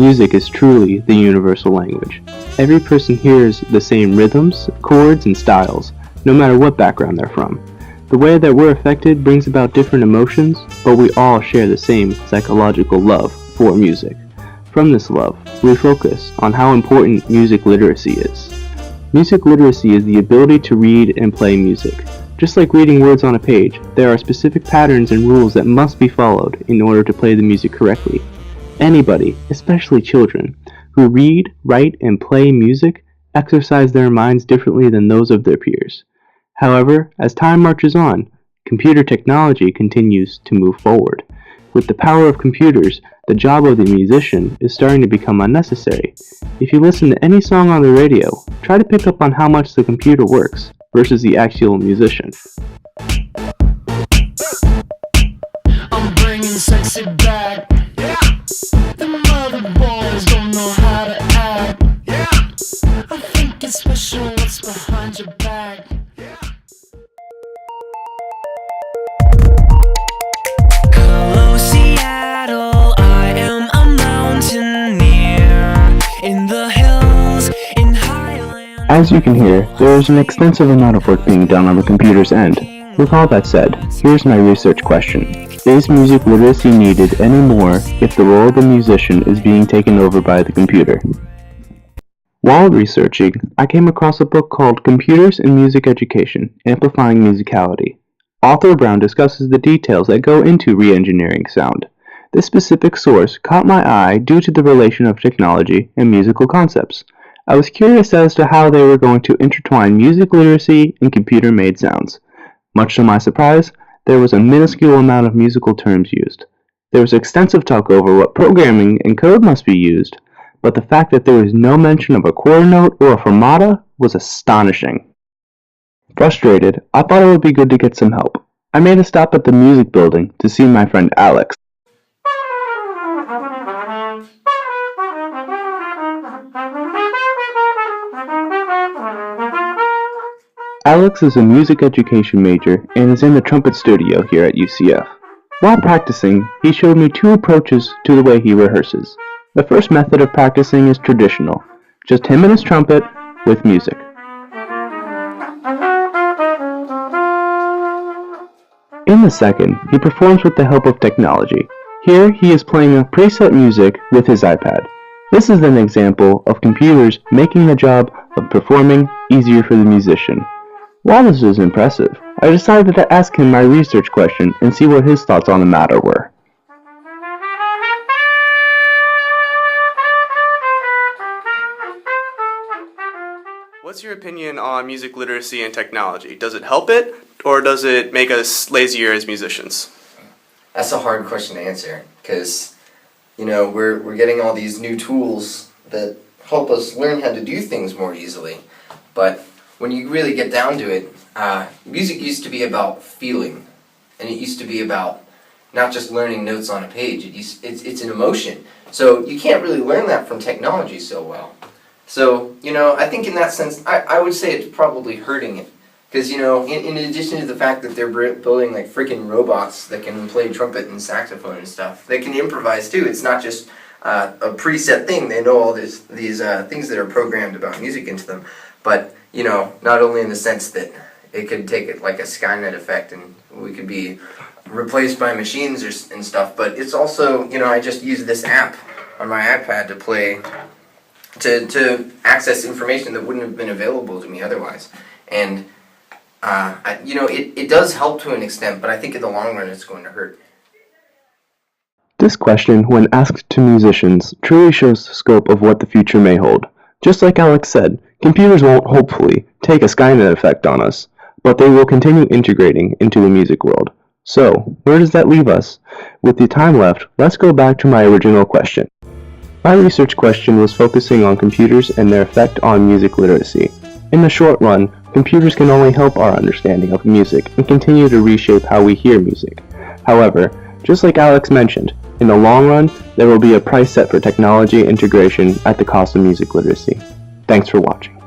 music is truly the universal language. Every person hears the same rhythms, chords, and styles, no matter what background they're from. The way that we're affected brings about different emotions, but we all share the same psychological love for music. From this love, we focus on how important music literacy is. Music literacy is the ability to read and play music. Just like reading words on a page, there are specific patterns and rules that must be followed in order to play the music correctly. Anybody, especially children, who read, write, and play music exercise their minds differently than those of their peers. However, as time marches on, computer technology continues to move forward. With the power of computers, the job of the musician is starting to become unnecessary. If you listen to any song on the radio, try to pick up on how much the computer works versus the actual musician. I'm bringing sexy back. Yeah. The mother boys don't know how to act. Yeah. I think it's special what's behind your back. Yeah. Hello, Seattle. I am a mountaineer in the hills in Highland. As you can hear, there is an extensive amount of work being done on the computer's end. With all that said, here's my research question. Is music literacy needed anymore if the role of the musician is being taken over by the computer? While researching, I came across a book called Computers in Music Education, Amplifying Musicality. Author Brown discusses the details that go into re-engineering sound. This specific source caught my eye due to the relation of technology and musical concepts. I was curious as to how they were going to intertwine music literacy and computer-made sounds. Much to my surprise, there was a minuscule amount of musical terms used. There was extensive talk over what programming and code must be used, but the fact that there was no mention of a quarter note or a fermata was astonishing. Frustrated, I thought it would be good to get some help. I made a stop at the music building to see my friend Alex. Alex is a music education major and is in the trumpet studio here at UCF. While practicing, he showed me two approaches to the way he rehearses. The first method of practicing is traditional, just him and his trumpet with music. In the second, he performs with the help of technology. Here he is playing a preset music with his iPad. This is an example of computers making the job of performing easier for the musician. While this is impressive, I decided to ask him my research question and see what his thoughts on the matter were. What's your opinion on music literacy and technology? Does it help it, or does it make us lazier as musicians? That's a hard question to answer, because, we're getting all these new tools that help us learn how to do things more easily, but when you really get down to it, music used to be about feeling, and it used to be about not just learning notes on a page. It's an emotion. So you can't really learn that from technology so well. So, I think in that sense, I would say it's probably hurting it. Because, in addition to the fact that they're building like freaking robots that can play trumpet and saxophone and stuff, they can improvise too. It's not just a preset thing. They know all these things that are programmed about music into them. But not only in the sense that it could take it like a Skynet effect and we could be replaced by machines and stuff, but it's also, I just use this app on my iPad to play, to access information that wouldn't have been available to me otherwise. And, it does help to an extent, but I think in the long run it's going to hurt. This question, when asked to musicians, truly shows the scope of what the future may hold. Just like Alex said, computers won't, hopefully, take a Skynet effect on us, but they will continue integrating into the music world. So, where does that leave us? With the time left, let's go back to my original question. My research question was focusing on computers and their effect on music literacy. In the short run, computers can only help our understanding of music and continue to reshape how we hear music. However, just like Alex mentioned, in the long run, there will be a price set for technology integration at the cost of music literacy. Thanks for watching.